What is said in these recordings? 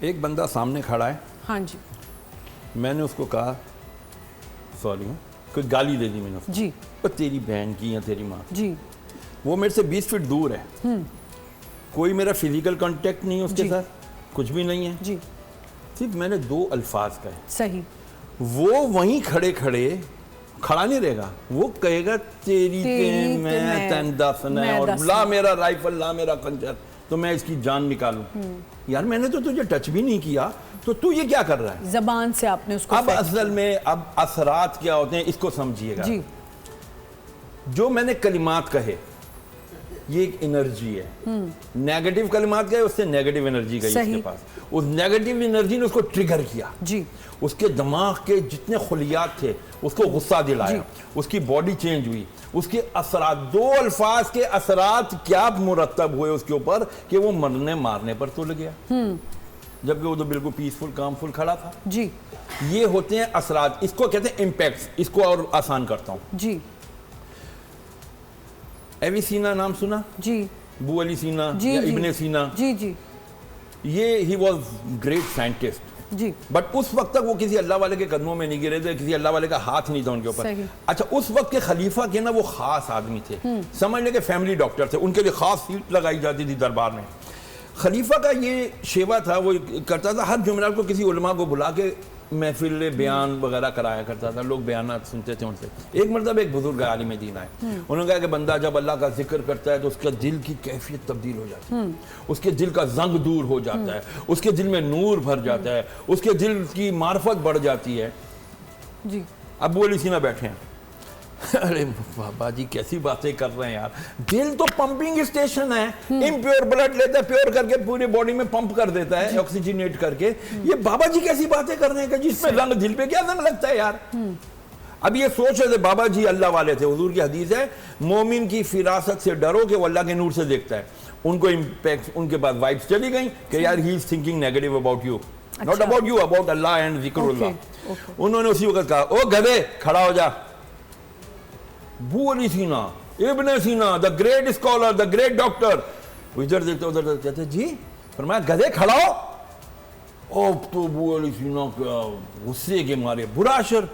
ایک بندہ سامنے کھڑا ہے. ہاں جی. میں نے اس کو کہا سوری کوئی گالی دے دی میں نے اس کو. جی. تیری بہن کی یا تیری ماں. جی. وہ میرے سے 20 فٹ دور ہے. کوئی میرا فزیکل کانٹیکٹ نہیں ہے اس کے ساتھ, کچھ بھی نہیں ہے. جی. صرف میں نے 2 الفاظ کہے. صحیح. وہ وہیں کھڑے کھڑے کھڑا نہیں رہے گا, وہ کہے گا تیری میں تندہ سنا اور لا میرا رائفل لا میرا خنجر تو میں اس کی جان نکالوں. یار میں نے تو تجھے ٹچ بھی نہیں کیا تو تو یہ کیا کر رہا ہے؟ زبان سے آپ نے اس کو. اب اصل میں اب اثرات کیا ہوتے ہیں اس کو سمجھیے گا. جی. جو میں نے کلمات کہے یہ ایک انرجی ہے. نیگیٹو کلمات کہے اس سے نیگیٹو انرجی گئی اس کے پاس. اس نیگیٹو انرجی نے اس کو ٹریگر کیا. جی. اس کے دماغ کے جتنے خلیات تھے اس کو غصہ دلایا. اس کی باڈی چینج ہوئی. اس کے اثرات 2 الفاظ کے اثرات کیا مرتب ہوئے اس کے اوپر کہ وہ مرنے مارنے پر تل گیا, جبکہ وہ تو بالکل پیسفل کامفل کھڑا تھا. جی. یہ ہوتے ہیں اثرات, اس کو کہتے ہیں امپیکٹس. اس کو اور آسان کرتا ہوں. جی. ایوی سینا نام سنا؟ جی. ابو علی سینا یا ابن سینا. جی. جی. یہ ہی واز گریٹ سائنٹسٹ. جی. بٹ اس وقت تک وہ کسی اللہ والے کے قدموں میں نہیں گرے تھے, کسی اللہ والے کا ہاتھ نہیں تھا ان کے اوپر. اچھا اس وقت کے خلیفہ کے نا وہ خاص آدمی تھے, سمجھ لیں کہ فیملی ڈاکٹر تھے, ان کے لیے خاص سیٹ لگائی جاتی تھی دربار میں. خلیفہ کا یہ شیوا تھا, وہ کرتا تھا ہر جمعرات کو کسی علماء کو بلا کے محفل بیان وغیرہ کرایا کرتا تھا, لوگ بیانات سنتے تھے ان سے. ایک مرتبہ ایک بزرگ عالم دین آئے, انہوں نے کہا کہ بندہ جب اللہ کا ذکر کرتا ہے تو اس کا دل کی کیفیت تبدیل ہو جاتی ہے, اس کے دل کا زنگ دور ہو جاتا ہے, اس کے دل میں نور بھر جاتا ہے, اس کے دل کی معرفت بڑھ جاتی ہے. جی. ابو علی سینا بیٹھے ہیں. ارے بابا جی کیسی باتیں کر رہے ہیں یار, دل تو پمپنگ اسٹیشن ہے, امپیور بلڈ لیتا ہے, پیور کر کے پوری باڈی میں پمپ کر دیتا ہے آکسیجنیٹ کر کے. یہ بابا جی کیسی باتیں کر رہے ہیں کہ جس میں رنگ دل پہ کیا رنگ لگتا ہے یار. اب یہ سوچ رہے تھے بابا جی اللہ والے تھے. حضور کی حدیث ہے مومن کی فراست سے ڈرو کہ وہ اللہ کے نور سے دیکھتا ہے. ان کو امپیکٹ, ان کے بعد وائبس چلی گئیں کہ یار ہی is thinking negative about you, not about you, about Allah and ذکر اللہ. انہوں نے اسی وقت کہا او گدھے کھڑا ہو جا. ابو Ali Sina, Ibn Sina, the great scholar, the great doctor, ادھر دیکھتے ادھر کہتے جی, فرمایا گدھے کھڑا ہو. اب تو ابو علی سینا کا غصے کے مارے برا اثر,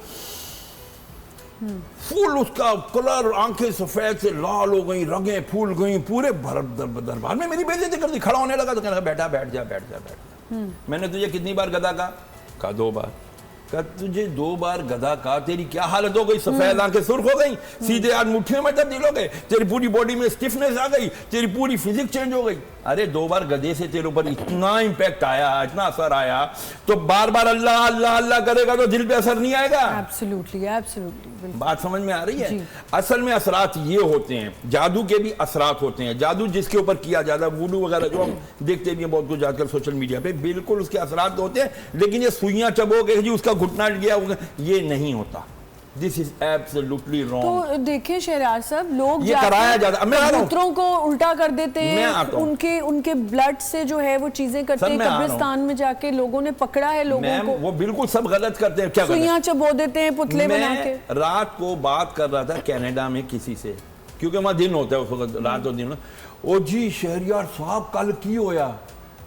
پھول اس کا کلر آنکھیں سفید سے لال ہو گئیں, رگیں پھول گئیں, پورے دربار میں میری بے عزتی کر دی. کھڑا ہونے لگا تو کہنے لگا بیٹھا بیٹھ جا بیٹھ جا بیٹھ جا. میں نے تجھے کتنی بار گدھا کہا 2 بار. کہ تجھے 2 بار گدھا کہا, تیری کیا حالت ہو گئی؟ سفید آنکھیں سرخ ہو گئیں, سیدھے ہاتھ مٹھیوں میں تبدیل ہو گئے, تیری پوری باڈی میں اسٹفنس آ گئی, تیری پوری فزک چینج ہو گئی. ارے 2 بار گدھے سے تیرے اوپر اتنا امپیکٹ آیا, اتنا اثر آیا, تو بار بار اللہ اللہ اللہ کرے گا تو دل پہ اثر نہیں آئے گا؟ Absolutely absolutely. بات سمجھ میں آ رہی ہے؟ اصل میں اثرات یہ ہوتے ہیں. جادو کے بھی اثرات ہوتے ہیں. جادو جس کے اوپر کیا جاتا ہے, ووڈو وغیرہ جو ہم دیکھتے بھی ہیں بہت کچھ آج کل سوشل میڈیا پہ, بالکل اس کے اثرات ہوتے ہیں. لیکن یہ سوئیاں چبو کے جی اس کا گھٹنا گیا, یہ نہیں ہوتا. This is absolutely wrong. تو دیکھیں شہریار صاحب, لوگ یہ کرایا جاتا ہے, کبوتروں کو الٹا کر دیتے ہیں, ان کے بلڈ سے جو ہے وہ چیزیں کرتے ہیں, قبرستان میں جا کے لوگوں نے پکڑا ہے لوگوں کو. وہ بالکل سب غلط کرتے ہیں. کیا سوئیاں چبو دیتے ہیں پتلے بنا کے. میں رات کو بات کر رہا تھا کینیڈا میں کسی سے, کیونکہ وہاں دن ہوتا ہے اس وقت, رات اور دن. او جی شہریار صاحب کل کی ہویا؟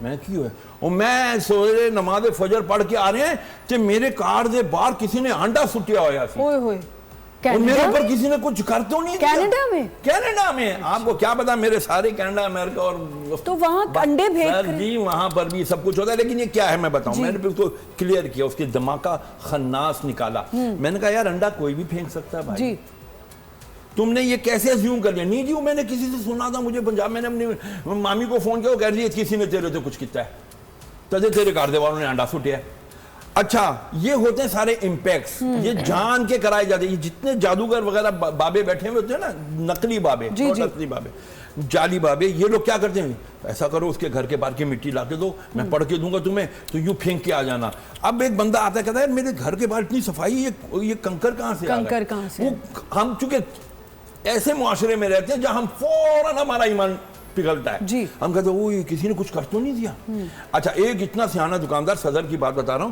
میں کی ہویا, اور میں سوئے نماز فجر پڑھ کے آ رہے ہیں کہ میرے کار دے باہر کسی نے انڈا سٹیا ہویا سی, اور میرے اوپر کسی نے کچھ کر تو نہیں دیا. کینیڈا میں آپ کو کیا پتا, میرے سارے کینیڈا امریکہ اور تو وہاں انڈے بھیج جی وہاں پر بھی سب کچھ ہوتا ہے. لیکن یہ کیا ہے میں بتاؤں, میں نے اس کو کلیئر کیا, اس کے دماغ کا خناس نکالا. میں نے کہا یار انڈا کوئی بھی پھینک سکتا ہے بھائی, تم نے یہ کیسے ازیوم کر لیا؟ نہیں جی میں نے کسی سے سنا تھا, مجھے پنجاب میں نے اپنی مامی کو فون کیا, وہ کہہ رہی ہے کسی نے تیرے تو کچھ کیتا ہے, تیرے کار دے والوں نے انڈا سٹیا ہے. اچھا یہ ہوتے ہیں سارے امپیکٹس, یہ جان کے کرائے جاتے ہیں. یہ جتنے جادوگر وغیرہ بابے بیٹھے ہوئے ہوتے ہیں نا, نقلی بابے, نقلی بابے, جعلی بابے, یہ لوگ کیا کرتے ہیں, ایسا کرو اس کے گھر کے باہر کی مٹی لا کے دو, میں پڑھ کے دوں گا تمہیں, تو یوں پھینک کے آ جانا. اب ایک بندہ آتا ہے کہتا ہے میرے گھر کے باہر اتنی صفائی, یہ کنکر کہاں سے آ گیا؟ ہم چونکہ ایسے معاشرے میں رہتے ہیں جہاں ہم فوراً ہمارا ایمان پگھلتا ہے, ہم کہتے ہیں وہ کسی نے کچھ کر تو نہیں دیا. اچھا ایک اتنا سیانا دکاندار, صدر کی بات بتا رہا ہوں,